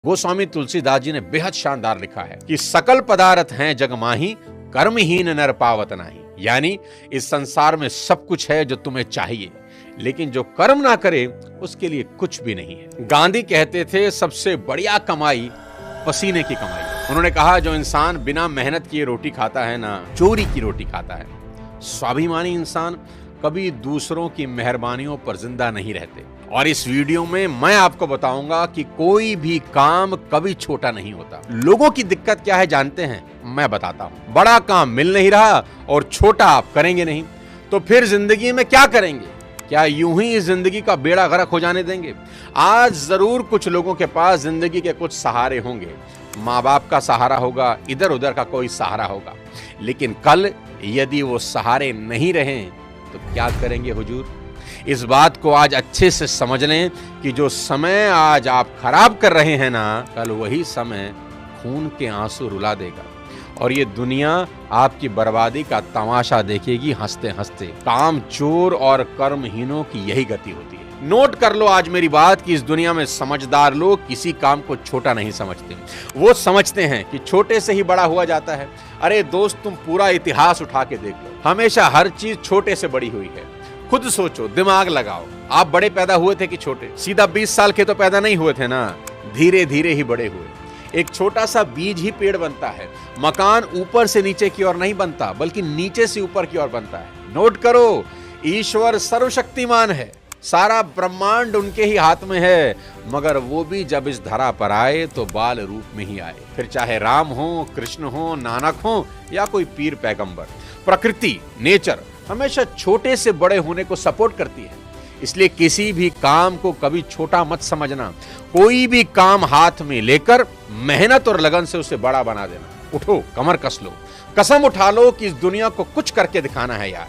गोस्वामी तुलसीदास जी ने बेहद शानदार लिखा है कि सकल पदार्थ हैं जग माही, कर्महीन नर पावत नाही। यानी इस संसार में सब कुछ है जो तुम्हें चाहिए, लेकिन जो कर्म ना करे उसके लिए कुछ भी नहीं है। गांधी कहते थे सबसे बढ़िया कमाई पसीने की कमाई। उन्होंने कहा जो इंसान बिना मेहनत किए रोटी खाता है ना, चोरी की रोटी खाता है। स्वाभिमानी इंसान कभी दूसरों की मेहरबानियों पर जिंदा नहीं रहते। और इस वीडियो में मैं आपको बताऊंगा कि कोई भी काम कभी छोटा नहीं होता। लोगों की दिक्कत क्या है जानते हैं? मैं बताता हूं। बड़ा काम मिल नहीं रहा और छोटा आप करेंगे नहीं, तो फिर जिंदगी में क्या करेंगे? क्या यूं ही इस जिंदगी का बेड़ा गर्क हो जाने देंगे? आज जरूर कुछ लोगों के पास जिंदगी के कुछ सहारे होंगे। माँ बाप का सहारा होगा, इधर उधर का कोई सहारा होगा, लेकिन कल यदि वो सहारे नहीं रहे तो क्या करेंगे हुजूर? इस बात को आज अच्छे से समझ लें कि जो समय आज आप खराब कर रहे हैं ना, कल वही समय खून के आंसू रुला देगा और ये दुनिया आपकी बर्बादी का तमाशा देखेगी हंसते हंसते। काम चोर और कर्महीनों की यही गति होती है। नोट कर लो आज मेरी बात कि इस दुनिया में समझदार लोग किसी काम को छोटा नहीं समझते। वो समझते हैं कि छोटे से ही बड़ा हुआ जाता है। अरे दोस्त, तुम पूरा इतिहास उठा के देख लो, हमेशा हर चीज छोटे से बड़ी हुई है। खुद सोचो, दिमाग लगाओ, आप बड़े पैदा हुए थे कि छोटे? सीधा 20 साल के तो पैदा नहीं हुए थे ना, धीरे धीरे ही बड़े हुए। एक छोटा सा बीज ही पेड़ बनता है। मकान ऊपर से नीचे की ओर नहीं बनता, बल्कि नीचे से ऊपर की ओर बनता है। नोट करो, ईश्वर सर्वशक्तिमान है, सारा ब्रह्मांड उनके ही हाथ में है, मगर वो भी जब इस धरा पर आए तो बाल रूप में ही आए। फिर चाहे राम हो, कृष्ण हो, नानक हो या कोई पीर पैगंबर, प्रकृति, नेचर हमेशा छोटे से बड़े होने को सपोर्ट करती है। इसलिए किसी भी काम को कभी छोटा मत समझना। कोई भी काम हाथ में लेकर मेहनत और लगन से उसे बड़ा बना देना। उठो, कमर कस लो, कसम उठा लो कि इस दुनिया को कुछ करके दिखाना है यार,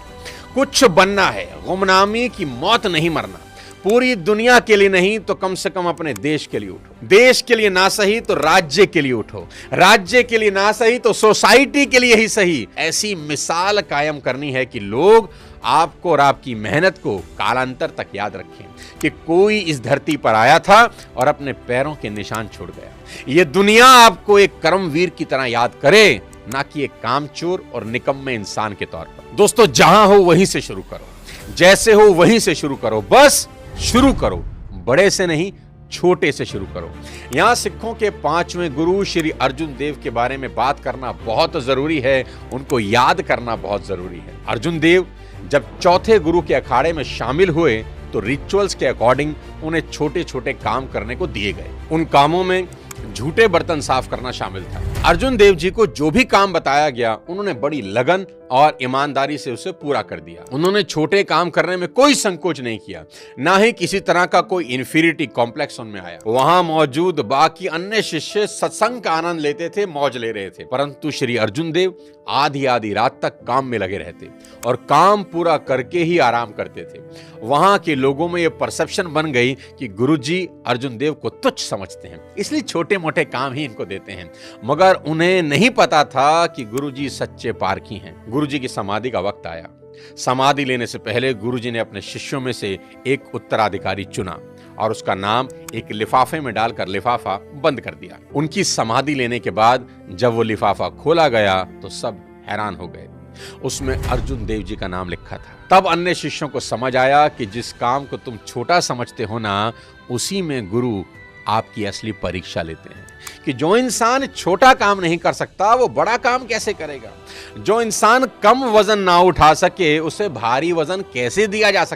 कुछ बनना है। गुमनामी की मौत नहीं मरना। पूरी दुनिया के लिए नहीं तो कम से कम अपने देश के लिए उठो। देश के लिए ना सही तो राज्य के लिए उठो। राज्य के लिए ना सही तो सोसाइटी के लिए ही सही। ऐसी मिसाल कायम करनी है कि लोग आपको और आपकी मेहनत को कालांतर तक याद रखें कि कोई इस धरती पर आया था और अपने पैरों के निशान छोड़ गया। ये दुनिया आपको एक कर्मवीर की तरह याद करे, ना कि एक कामचोर और निकम्मे इंसान के तौर पर। दोस्तों, जहां हो वहीं से शुरू करो, जैसे हो वहीं से शुरू करो, बस शुरू करो। बड़े से नहीं, छोटे से शुरू करो। यहां सिखों के 5वें गुरु श्री अर्जुन देव के बारे में बात करना बहुत जरूरी है, उनको याद करना बहुत जरूरी है। अर्जुन देव जब चौथे गुरु के अखाड़े में शामिल हुए तो रिचुअल्स के अकॉर्डिंग उन्हें छोटे छोटे काम करने को दिए गए। उन कामों में झूठे बर्तन साफ करना शामिल था। अर्जुन देव जी को जो भी काम बताया गया, उन्होंने बड़ी लगन और ईमानदारी से उसे पूरा कर दिया। उन्होंने छोटे काम करने में कोई संकोच नहीं किया, ना ही किसी तरह का कोई इंफीरियरिटी कॉम्प्लेक्स उनमें आया। वहां मौजूद बाकी अन्य शिष्य सत्संग का आनंद लेते थे, मौज ले रहे थे, परंतु श्री अर्जुन देव आधी आधी रात तक काम में लगे रहते और काम पूरा करके ही आराम करते थे। वहां के लोगों में यह परसेप्शन बन गई कि गुरुजी अर्जुन देव को तुच्छ समझते हैं, इसलिए छोटे मोटे काम ही इनको देते हैं। मगर उन्हें नहीं पता था कि गुरुजी सच्चे पारखी हैं। गुरुजी की समाधि का वक्त आया। समाधि लेने से पहले गुरुजी ने अपने शिष्यों में से एक उत्तराधिकारी चुना और उसका नाम एक लिफाफे में डालकर लिफाफा बंद कर दिया। उनकी समाधि लेने के बाद जब वो लिफाफा खोला गया तो सब हैरान हो गए। उसमें अर्जुन देव जी का नाम लिखा था। तब अन्य शिष्यों को समझ आया कि जिस काम को तुम छोटा समझते हो ना, उसी में गुरु आपकी असली परीक्षा लेते हैं कि जो इंसान छोटा काम नहीं कर सकता वो बड़ा काम कैसे करेगा। जो इंसान कम वजन ना उठा सके उसे भारी वजन कैसे दिया जा सकता।